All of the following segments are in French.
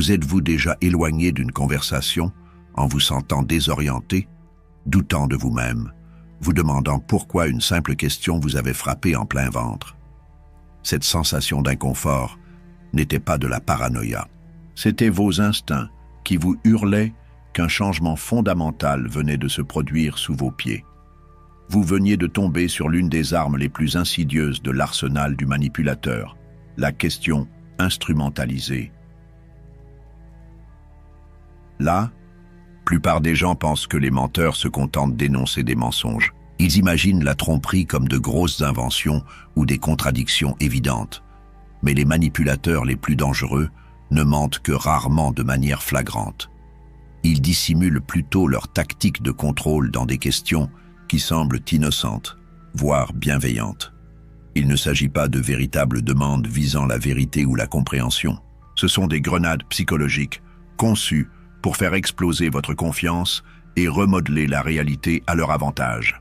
Vous êtes-vous déjà éloigné d'une conversation en vous sentant désorienté, doutant de vous-même, vous demandant pourquoi une simple question vous avait frappé en plein ventre? Cette sensation d'inconfort n'était pas de la paranoïa. C'étaient vos instincts qui vous hurlaient qu'un changement fondamental venait de se produire sous vos pieds. Vous veniez de tomber sur l'une des armes les plus insidieuses de l'arsenal du manipulateur, la question instrumentalisée. Là, la plupart des gens pensent que les menteurs se contentent d'énoncer des mensonges. Ils imaginent la tromperie comme de grosses inventions ou des contradictions évidentes. Mais les manipulateurs les plus dangereux ne mentent que rarement de manière flagrante. Ils dissimulent plutôt leur tactique de contrôle dans des questions qui semblent innocentes, voire bienveillantes. Il ne s'agit pas de véritables demandes visant la vérité ou la compréhension. Ce sont des grenades psychologiques conçues pour faire exploser votre confiance et remodeler la réalité à leur avantage.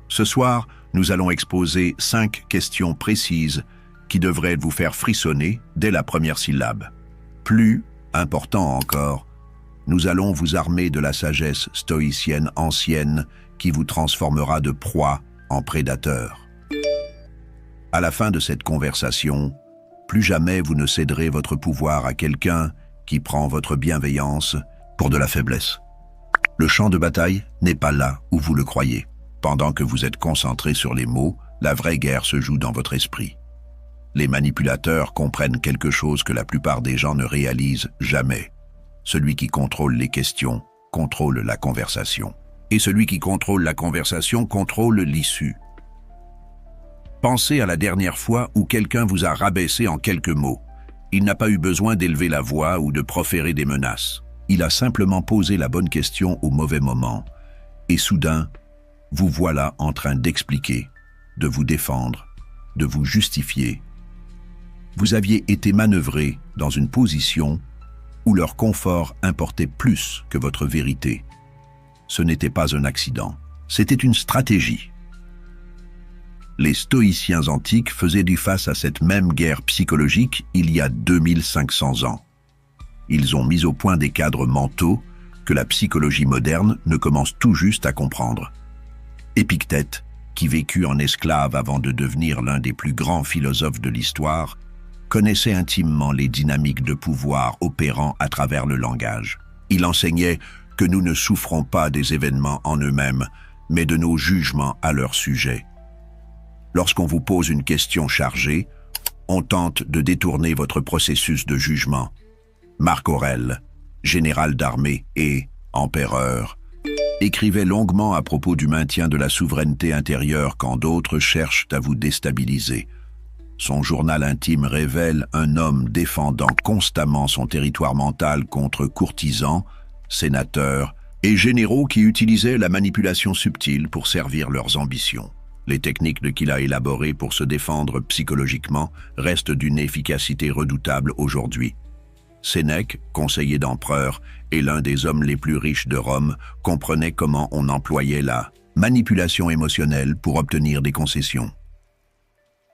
Ce soir, nous allons exposer 5 questions précises qui devraient vous faire frissonner dès la première syllabe. Plus important encore, nous allons vous armer de la sagesse stoïcienne ancienne qui vous transformera de proie en prédateur. À la fin de cette conversation, plus jamais vous ne céderez votre pouvoir à quelqu'un qui prend votre bienveillance pour de la faiblesse. Le champ de bataille n'est pas là où vous le croyez. Pendant que vous êtes concentré sur les mots, la vraie guerre se joue dans votre esprit. Les manipulateurs comprennent quelque chose que la plupart des gens ne réalisent jamais. Celui qui contrôle les questions contrôle la conversation. Et celui qui contrôle la conversation contrôle l'issue. Pensez à la dernière fois où quelqu'un vous a rabaissé en quelques mots. Il n'a pas eu besoin d'élever la voix ou de proférer des menaces. Il a simplement posé la bonne question au mauvais moment. Et soudain, vous voilà en train d'expliquer, de vous défendre, de vous justifier. Vous aviez été manœuvré dans une position où leur confort importait plus que votre vérité. Ce n'était pas un accident, c'était une stratégie. Les stoïciens antiques faisaient du face à cette même guerre psychologique il y a 2500 ans. Ils ont mis au point des cadres mentaux que la psychologie moderne ne commence tout juste à comprendre. Épictète, qui vécut en esclave avant de devenir l'un des plus grands philosophes de l'histoire, connaissait intimement les dynamiques de pouvoir opérant à travers le langage. Il enseignait que nous ne souffrons pas des événements en eux-mêmes, mais de nos jugements à leur sujet. Lorsqu'on vous pose une question chargée, on tente de détourner votre processus de jugement. Marc Aurèle, général d'armée et empereur, écrivait longuement à propos du maintien de la souveraineté intérieure quand d'autres cherchent à vous déstabiliser. Son journal intime révèle un homme défendant constamment son territoire mental contre courtisans, sénateurs et généraux qui utilisaient la manipulation subtile pour servir leurs ambitions. Les techniques qu'il a élaborées pour se défendre psychologiquement restent d'une efficacité redoutable aujourd'hui. Sénèque, conseiller d'empereur et l'un des hommes les plus riches de Rome, comprenait comment on employait la manipulation émotionnelle pour obtenir des concessions.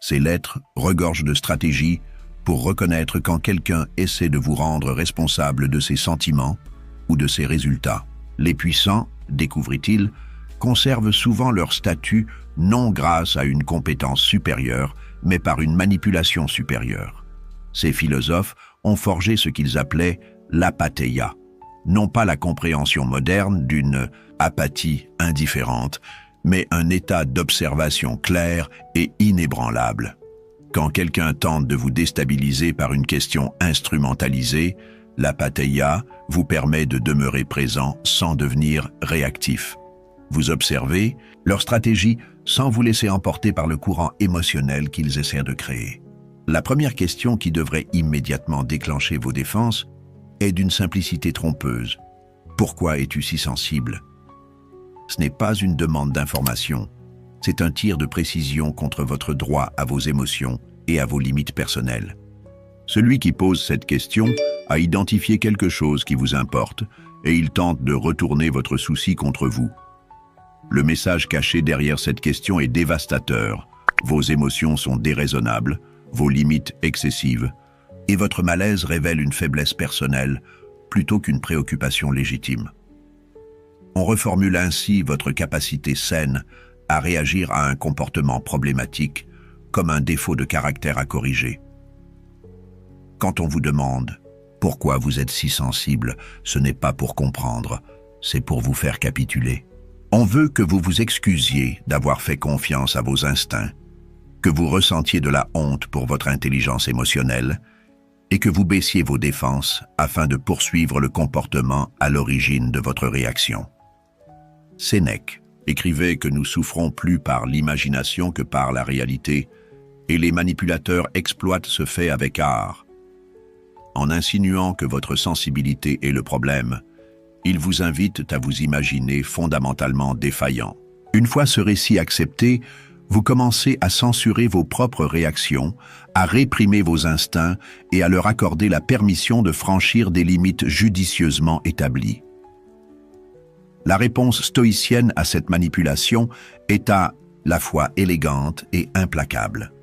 Ces lettres regorgent de stratégies pour reconnaître quand quelqu'un essaie de vous rendre responsable de ses sentiments ou de ses résultats. Les puissants, découvrit-il, conservent souvent leur statut non grâce à une compétence supérieure, mais par une manipulation supérieure. Ces philosophes ont forgé ce qu'ils appelaient l'apatheia, non pas la compréhension moderne d'une apathie indifférente, mais un état d'observation clair et inébranlable. Quand quelqu'un tente de vous déstabiliser par une question instrumentalisée, l'apatheia vous permet de demeurer présent sans devenir réactif. Vous observez leur stratégie sans vous laisser emporter par le courant émotionnel qu'ils essaient de créer. La première question qui devrait immédiatement déclencher vos défenses est d'une simplicité trompeuse. Pourquoi es-tu si sensible? Ce n'est pas une demande d'information, c'est un tir de précision contre votre droit à vos émotions et à vos limites personnelles. Celui qui pose cette question a identifié quelque chose qui vous importe et il tente de retourner votre souci contre vous. Le message caché derrière cette question est dévastateur. Vos émotions sont déraisonnables, vos limites excessives. et votre malaise révèle une faiblesse personnelle plutôt qu'une préoccupation légitime. On reformule ainsi votre capacité saine à réagir à un comportement problématique comme un défaut de caractère à corriger. Quand on vous demande pourquoi vous êtes si sensible, ce n'est pas pour comprendre, c'est pour vous faire capituler. On veut que vous vous excusiez d'avoir fait confiance à vos instincts, que vous ressentiez de la honte pour votre intelligence émotionnelle et que vous baissiez vos défenses afin de poursuivre le comportement à l'origine de votre réaction. Sénèque écrivait que nous souffrons plus par l'imagination que par la réalité, et les manipulateurs exploitent ce fait avec art. En insinuant que votre sensibilité est le problème, ils vous invitent à vous imaginer fondamentalement défaillant. Une fois ce récit accepté, vous commencez à censurer vos propres réactions, à réprimer vos instincts et à leur accorder la permission de franchir des limites judicieusement établies. La réponse stoïcienne à cette manipulation est à la fois élégante et implacable.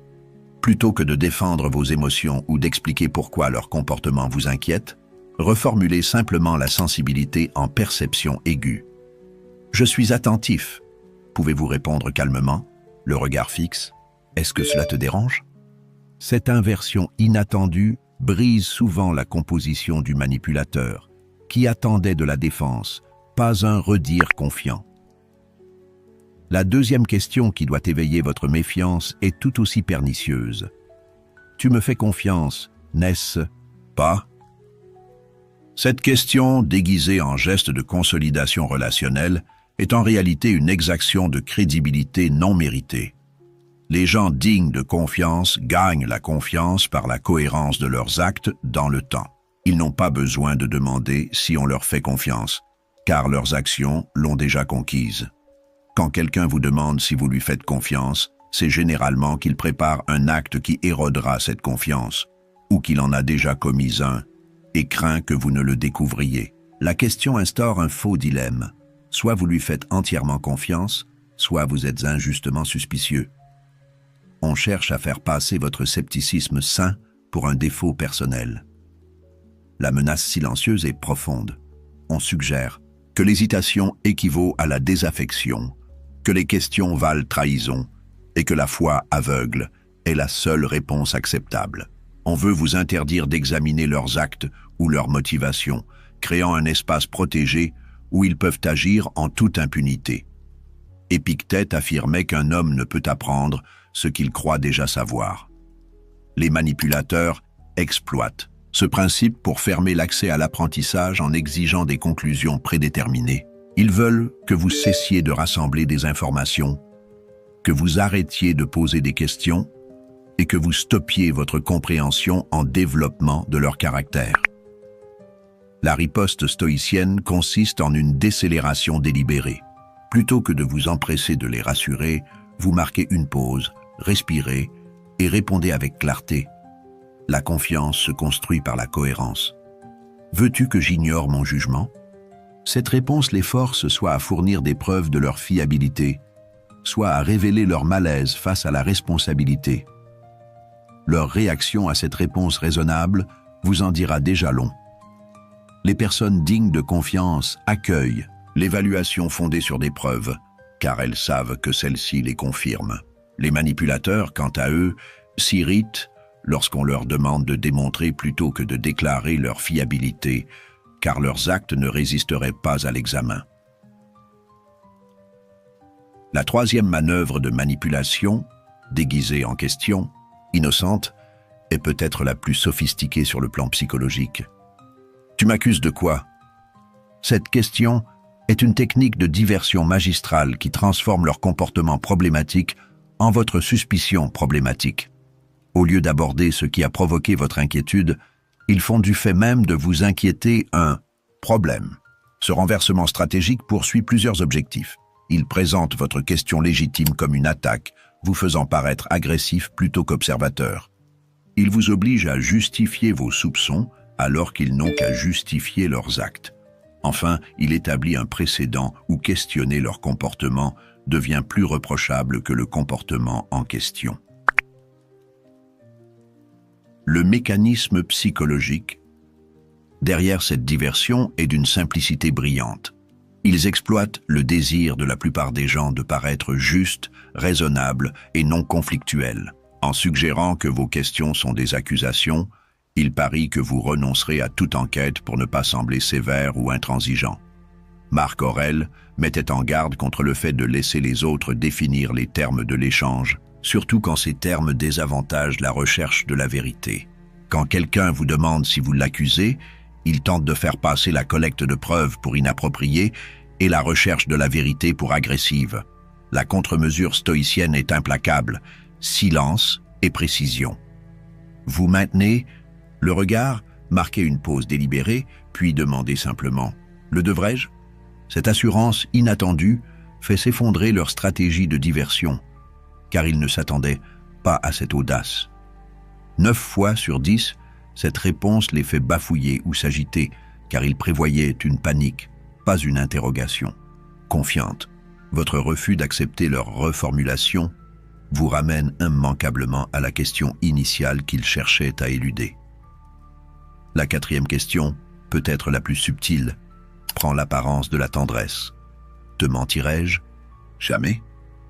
Plutôt que de défendre vos émotions ou d'expliquer pourquoi leur comportement vous inquiète, reformulez simplement la sensibilité en perception aiguë. « Je suis attentif », pouvez-vous répondre calmement, le regard fixe. « Est-ce que cela te dérange ?» Cette inversion inattendue brise souvent la composition du manipulateur, qui attendait de la défense, pas un redire confiant. La deuxième question qui doit éveiller votre méfiance est tout aussi pernicieuse. « Tu me fais confiance, n'est-ce pas ?» Cette question, déguisée en geste de consolidation relationnelle, est en réalité une exaction de crédibilité non méritée. Les gens dignes de confiance gagnent la confiance par la cohérence de leurs actes dans le temps. Ils n'ont pas besoin de demander si on leur fait confiance, car leurs actions l'ont déjà conquise. Quand quelqu'un vous demande si vous lui faites confiance, c'est généralement qu'il prépare un acte qui érodera cette confiance, ou qu'il en a déjà commis un, et craint que vous ne le découvriez. La question instaure un faux dilemme. Soit vous lui faites entièrement confiance, soit vous êtes injustement suspicieux. On cherche à faire passer votre scepticisme sain pour un défaut personnel. La menace silencieuse est profonde. On suggère que l'hésitation équivaut à la désaffection, que les questions valent trahison et que la foi aveugle est la seule réponse acceptable. On veut vous interdire d'examiner leurs actes ou leurs motivations, créant un espace protégé où ils peuvent agir en toute impunité. Épictète affirmait qu'un homme ne peut apprendre ce qu'il croit déjà savoir. Les manipulateurs exploitent ce principe pour fermer l'accès à l'apprentissage en exigeant des conclusions prédéterminées. Ils veulent que vous cessiez de rassembler des informations, que vous arrêtiez de poser des questions et que vous stoppiez votre compréhension en développement de leur caractère. La riposte stoïcienne consiste en une décélération délibérée. Plutôt que de vous empresser de les rassurer, vous marquez une pause, respirez et répondez avec clarté. La confiance se construit par la cohérence. Veux-tu que j'ignore mon jugement ? Cette réponse les force soit à fournir des preuves de leur fiabilité, soit à révéler leur malaise face à la responsabilité. Leur réaction à cette réponse raisonnable vous en dira déjà long. Les personnes dignes de confiance accueillent l'évaluation fondée sur des preuves, car elles savent que celle-ci les confirme. Les manipulateurs, quant à eux, s'irritent lorsqu'on leur demande de démontrer plutôt que de déclarer leur fiabilité, car leurs actes ne résisteraient pas à l'examen. La troisième manœuvre de manipulation, déguisée en question, innocente, est peut-être la plus sophistiquée sur le plan psychologique. « Tu m'accuses de quoi ?» Cette question est une technique de diversion magistrale qui transforme leur comportement problématique en votre suspicion problématique. Au lieu d'aborder ce qui a provoqué votre inquiétude, ils font du fait même de vous inquiéter un problème. Ce renversement stratégique poursuit plusieurs objectifs. Il présente votre question légitime comme une attaque, vous faisant paraître agressif plutôt qu'observateur. Il vous oblige à justifier vos soupçons alors qu'ils n'ont qu'à justifier leurs actes. Enfin, il établit un précédent où questionner leur comportement devient plus reprochable que le comportement en question. Le mécanisme psychologique derrière cette diversion est d'une simplicité brillante. Ils exploitent le désir de la plupart des gens de paraître juste, raisonnable et non conflictuel. En suggérant que vos questions sont des accusations, ils parient que vous renoncerez à toute enquête pour ne pas sembler sévère ou intransigeant. Marc Aurèle mettait en garde contre le fait de laisser les autres définir les termes de l'échange, surtout quand ces termes désavantagent la recherche de la vérité. Quand quelqu'un vous demande si vous l'accusez, il tente de faire passer la collecte de preuves pour inappropriée et la recherche de la vérité pour agressive. La contre-mesure stoïcienne est implacable, silence et précision. Vous maintenez le regard, marquez une pause délibérée, puis demandez simplement « Le devrais-je » Cette assurance inattendue fait s'effondrer leur stratégie de diversion, car ils ne s'attendaient pas à cette audace. 9 fois sur 10, cette réponse les fait bafouiller ou s'agiter, car ils prévoyaient une panique, pas une interrogation. Confiante, votre refus d'accepter leur reformulation vous ramène immanquablement à la question initiale qu'ils cherchaient à éluder. La 4e question, peut-être la plus subtile, prend l'apparence de la tendresse. Te mentirais-je? Jamais.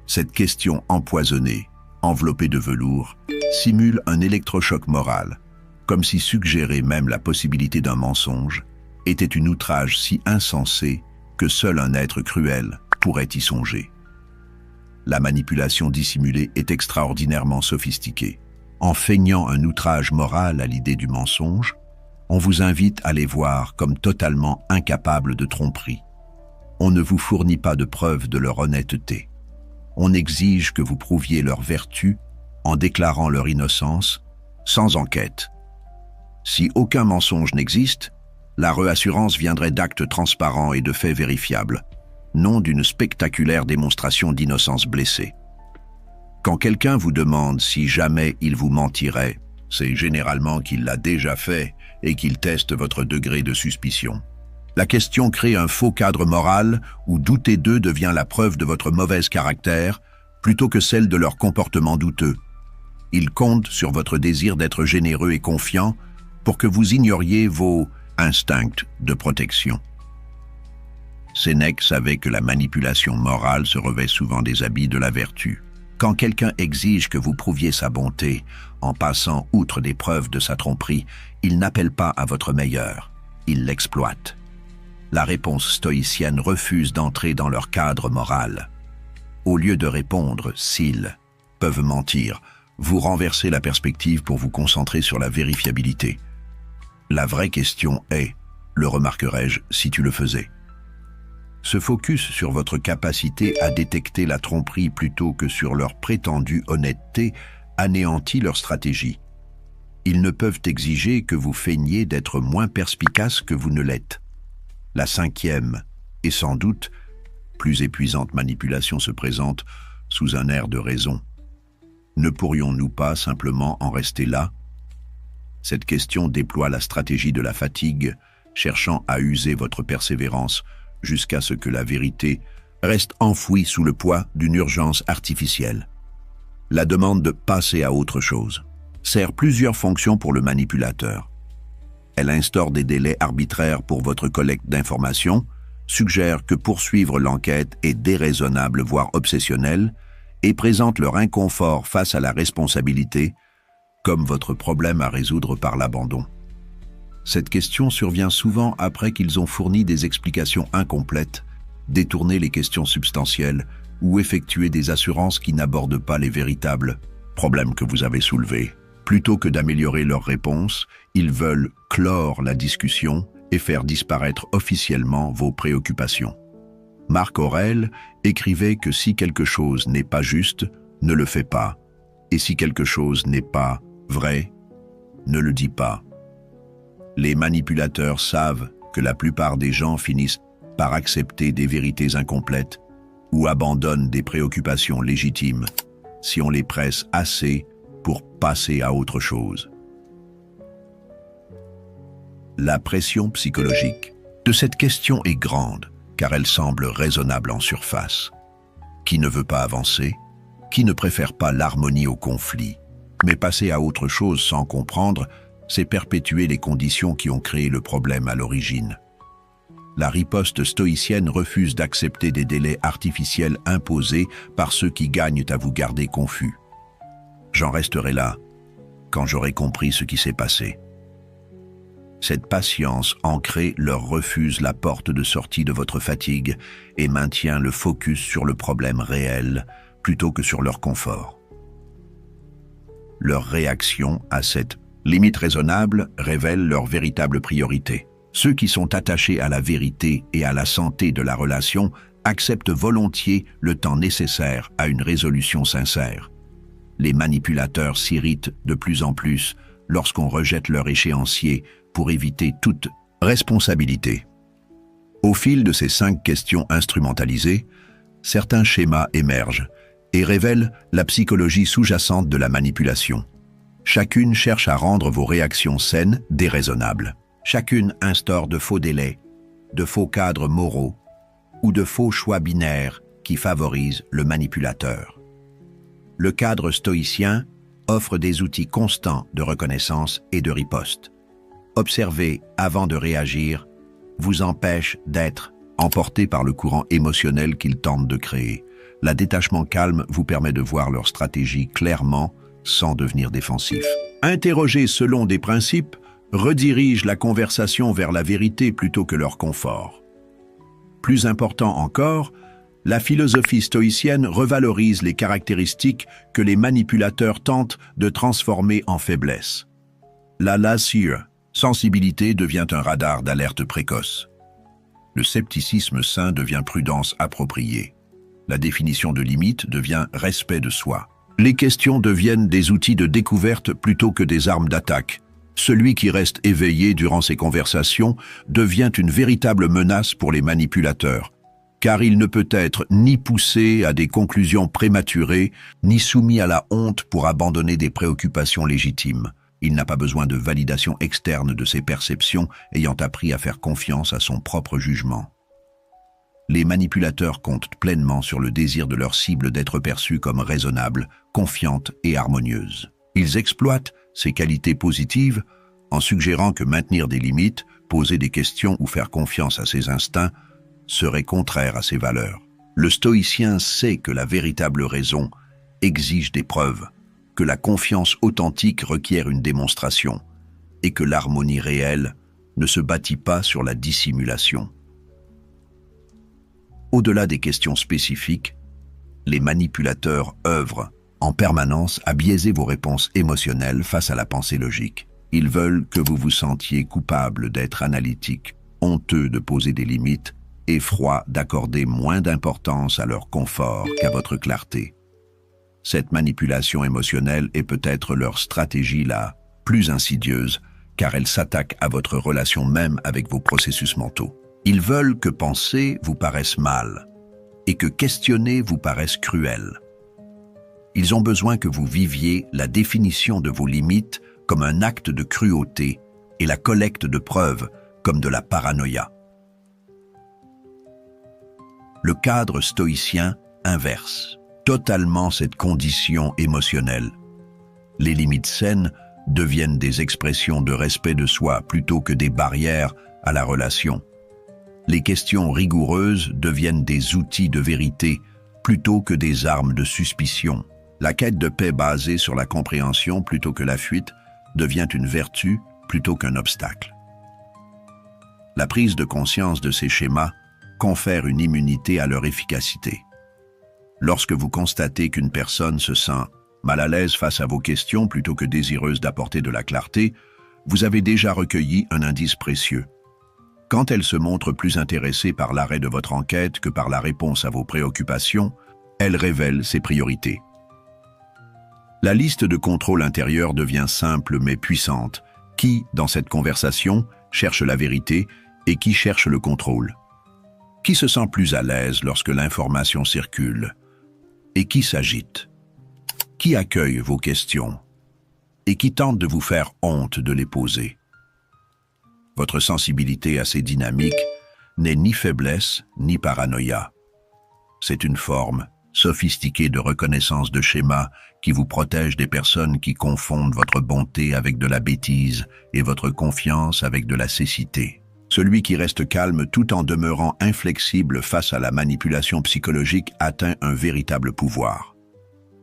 Cette question empoisonnée, enveloppée de velours, simule un électrochoc moral, comme si suggérer même la possibilité d'un mensonge était une outrage si insensée que seul un être cruel pourrait y songer. La manipulation dissimulée est extraordinairement sophistiquée. En feignant un outrage moral à l'idée du mensonge, on vous invite à les voir comme totalement incapables de tromperie. On ne vous fournit pas de preuves de leur honnêteté. On exige que vous prouviez leur vertu en déclarant leur innocence, sans enquête. Si aucun mensonge n'existe, la réassurance viendrait d'actes transparents et de faits vérifiables, non d'une spectaculaire démonstration d'innocence blessée. Quand quelqu'un vous demande si jamais il vous mentirait, c'est généralement qu'il l'a déjà fait et qu'il teste votre degré de suspicion. La question crée un faux cadre moral où douter d'eux devient la preuve de votre mauvais caractère plutôt que celle de leur comportement douteux. Ils comptent sur votre désir d'être généreux et confiant pour que vous ignoriez vos instincts de protection. Sénèque savait que la manipulation morale se revêt souvent des habits de la vertu. Quand quelqu'un exige que vous prouviez sa bonté en passant outre des preuves de sa tromperie, il n'appelle pas à votre meilleur, il l'exploite. La réponse stoïcienne refuse d'entrer dans leur cadre moral. Au lieu de répondre s'ils peuvent mentir, vous renversez la perspective pour vous concentrer sur la vérifiabilité. La vraie question est, le remarquerais-je si tu le faisais? Ce focus sur votre capacité à détecter la tromperie plutôt que sur leur prétendue honnêteté anéantit leur stratégie. Ils ne peuvent exiger que vous feigniez d'être moins perspicace que vous ne l'êtes. La 5e, et sans doute plus épuisante manipulation se présente sous un air de raison. Ne pourrions-nous pas simplement en rester là? Cette question déploie la stratégie de la fatigue, cherchant à user votre persévérance jusqu'à ce que la vérité reste enfouie sous le poids d'une urgence artificielle. La demande de passer à autre chose sert plusieurs fonctions pour le manipulateur. Elle instaure des délais arbitraires pour votre collecte d'informations, suggère que poursuivre l'enquête est déraisonnable voire obsessionnel et présente leur inconfort face à la responsabilité comme votre problème à résoudre par l'abandon. Cette question survient souvent après qu'ils ont fourni des explications incomplètes, détourné les questions substantielles ou effectué des assurances qui n'abordent pas les véritables problèmes que vous avez soulevés. Plutôt que d'améliorer leurs réponses, ils veulent clore la discussion et faire disparaître officiellement vos préoccupations. Marc Aurèle écrivait que si quelque chose n'est pas juste, ne le fais pas, et si quelque chose n'est pas vrai, ne le dis pas. Les manipulateurs savent que la plupart des gens finissent par accepter des vérités incomplètes ou abandonnent des préoccupations légitimes si on les presse assez pour passer à autre chose. La pression psychologique de cette question est grande car elle semble raisonnable en surface. Qui ne veut pas avancer? Qui ne préfère pas l'harmonie au conflit? Mais passer à autre chose sans comprendre, c'est perpétuer les conditions qui ont créé le problème à l'origine. La riposte stoïcienne refuse d'accepter des délais artificiels imposés par ceux qui gagnent à vous garder confus. J'en resterai là, quand j'aurai compris ce qui s'est passé. Cette patience ancrée leur refuse la porte de sortie de votre fatigue et maintient le focus sur le problème réel plutôt que sur leur confort. Leur réaction à cette limite raisonnable révèle leur véritable priorité. Ceux qui sont attachés à la vérité et à la santé de la relation acceptent volontiers le temps nécessaire à une résolution sincère. Les manipulateurs s'irritent de plus en plus lorsqu'on rejette leur échéancier pour éviter toute responsabilité. Au fil de ces 5 questions instrumentalisées, certains schémas émergent et révèlent la psychologie sous-jacente de la manipulation. Chacune cherche à rendre vos réactions saines déraisonnables. Chacune instaure de faux délais, de faux cadres moraux ou de faux choix binaires qui favorisent le manipulateur. Le cadre stoïcien offre des outils constants de reconnaissance et de riposte. Observer avant de réagir vous empêche d'être emporté par le courant émotionnel qu'ils tentent de créer. Le détachement calme vous permet de voir leur stratégie clairement sans devenir défensif. Interroger selon des principes redirige la conversation vers la vérité plutôt que leur confort. Plus important encore, la philosophie stoïcienne revalorise les caractéristiques que les manipulateurs tentent de transformer en faiblesse. La sensibilité devient un radar d'alerte précoce. Le scepticisme sain devient prudence appropriée. La définition de limite devient respect de soi. Les questions deviennent des outils de découverte plutôt que des armes d'attaque. Celui qui reste éveillé durant ces conversations devient une véritable menace pour les manipulateurs, car il ne peut être ni poussé à des conclusions prématurées, ni soumis à la honte pour abandonner des préoccupations légitimes. Il n'a pas besoin de validation externe de ses perceptions, ayant appris à faire confiance à son propre jugement. Les manipulateurs comptent pleinement sur le désir de leur cible d'être perçue comme raisonnable, confiante et harmonieuse. Ils exploitent ces qualités positives en suggérant que maintenir des limites, poser des questions ou faire confiance à ses instincts serait contraire à ses valeurs. Le stoïcien sait que la véritable raison exige des preuves, que la confiance authentique requiert une démonstration et que l'harmonie réelle ne se bâtit pas sur la dissimulation. Au-delà des questions spécifiques, les manipulateurs œuvrent en permanence à biaiser vos réponses émotionnelles face à la pensée logique. Ils veulent que vous vous sentiez coupable d'être analytique, honteux de poser des limites et froid d'accorder moins d'importance à leur confort qu'à votre clarté. Cette manipulation émotionnelle est peut-être leur stratégie la plus insidieuse, car elle s'attaque à votre relation même avec vos processus mentaux. Ils veulent que penser vous paraisse mal et que questionner vous paraisse cruel. Ils ont besoin que vous viviez la définition de vos limites comme un acte de cruauté et la collecte de preuves comme de la paranoïa. Le cadre stoïcien inverse totalement cette condition émotionnelle. Les limites saines deviennent des expressions de respect de soi plutôt que des barrières à la relation. Les questions rigoureuses deviennent des outils de vérité plutôt que des armes de suspicion. La quête de paix basée sur la compréhension plutôt que la fuite devient une vertu plutôt qu'un obstacle. La prise de conscience de ces schémas confère une immunité à leur efficacité. Lorsque vous constatez qu'une personne se sent mal à l'aise face à vos questions plutôt que désireuse d'apporter de la clarté, vous avez déjà recueilli un indice précieux. Quand elle se montre plus intéressée par l'arrêt de votre enquête que par la réponse à vos préoccupations, elle révèle ses priorités. La liste de contrôle intérieur devient simple mais puissante. Qui, dans cette conversation, cherche la vérité et qui cherche le contrôle? Qui se sent plus à l'aise lorsque l'information circule? Et qui s'agite? Qui accueille vos questions? Et qui tente de vous faire honte de les poser? Votre sensibilité à ces dynamiques n'est ni faiblesse ni paranoïa. C'est une forme sophistiquée de reconnaissance de schémas qui vous protège des personnes qui confondent votre bonté avec de la bêtise et votre confiance avec de la cécité. Celui qui reste calme tout en demeurant inflexible face à la manipulation psychologique atteint un véritable pouvoir.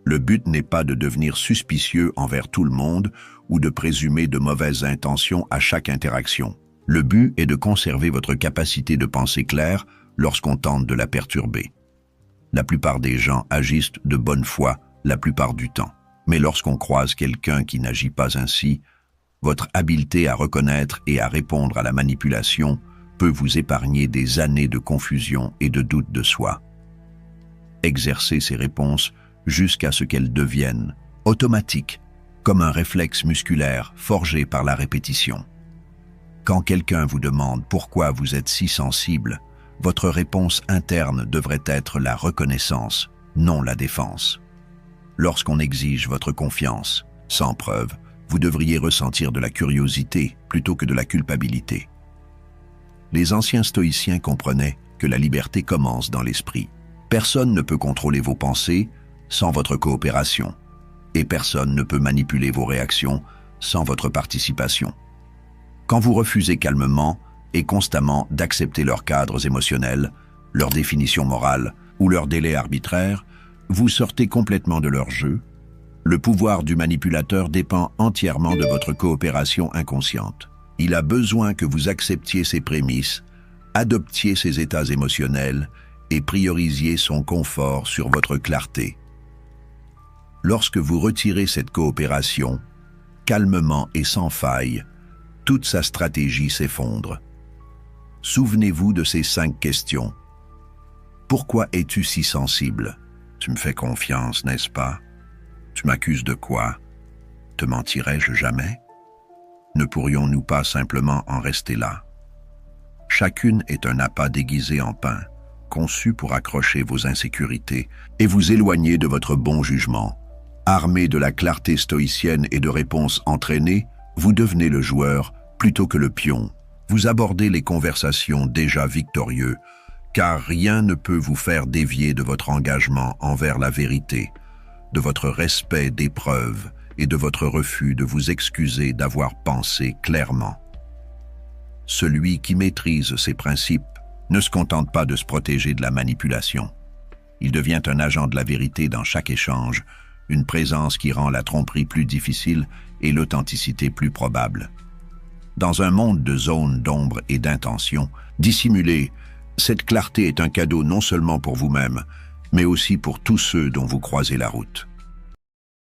Le but n'est pas de devenir suspicieux envers tout le monde ou de présumer de mauvaises intentions à chaque interaction. Le but est de conserver votre capacité de penser claire lorsqu'on tente de la perturber. La plupart des gens agissent de bonne foi la plupart du temps. Mais lorsqu'on croise quelqu'un qui n'agit pas ainsi, votre habileté à reconnaître et à répondre à la manipulation peut vous épargner des années de confusion et de doute de soi. Exercez ces réponses jusqu'à ce qu'elles deviennent automatiques, comme un réflexe musculaire forgé par la répétition. Quand quelqu'un vous demande pourquoi vous êtes si sensible, votre réponse interne devrait être la reconnaissance, non la défense. Lorsqu'on exige votre confiance, sans preuve, vous devriez ressentir de la curiosité plutôt que de la culpabilité. Les anciens stoïciens comprenaient que la liberté commence dans l'esprit. Personne ne peut contrôler vos pensées sans votre coopération, et personne ne peut manipuler vos réactions sans votre participation. Quand vous refusez calmement et constamment d'accepter leurs cadres émotionnels, leurs définitions morales ou leurs délais arbitraires, vous sortez complètement de leur jeu. Le pouvoir du manipulateur dépend entièrement de votre coopération inconsciente. Il a besoin que vous acceptiez ses prémices, adoptiez ses états émotionnels et priorisiez son confort sur votre clarté. Lorsque vous retirez cette coopération, calmement et sans faille, toute sa stratégie s'effondre. Souvenez-vous de ces 5 questions. Pourquoi es-tu si sensible? Tu me fais confiance, n'est-ce pas? Tu m'accuses de quoi? Te mentirais-je jamais? Ne pourrions-nous pas simplement en rester là? Chacune est un appât déguisé en pain, conçu pour accrocher vos insécurités et vous éloigner de votre bon jugement. Armé de la clarté stoïcienne et de réponses entraînées, vous devenez le joueur plutôt que le pion. Vous abordez les conversations déjà victorieux, car rien ne peut vous faire dévier de votre engagement envers la vérité, de votre respect des preuves et de votre refus de vous excuser d'avoir pensé clairement. Celui qui maîtrise ces principes ne se contente pas de se protéger de la manipulation. Il devient un agent de la vérité dans chaque échange, une présence qui rend la tromperie plus difficile et l'authenticité plus probable. Dans un monde de zones d'ombre et d'intention, dissimuler cette clarté est un cadeau non seulement pour vous-même, mais aussi pour tous ceux dont vous croisez la route.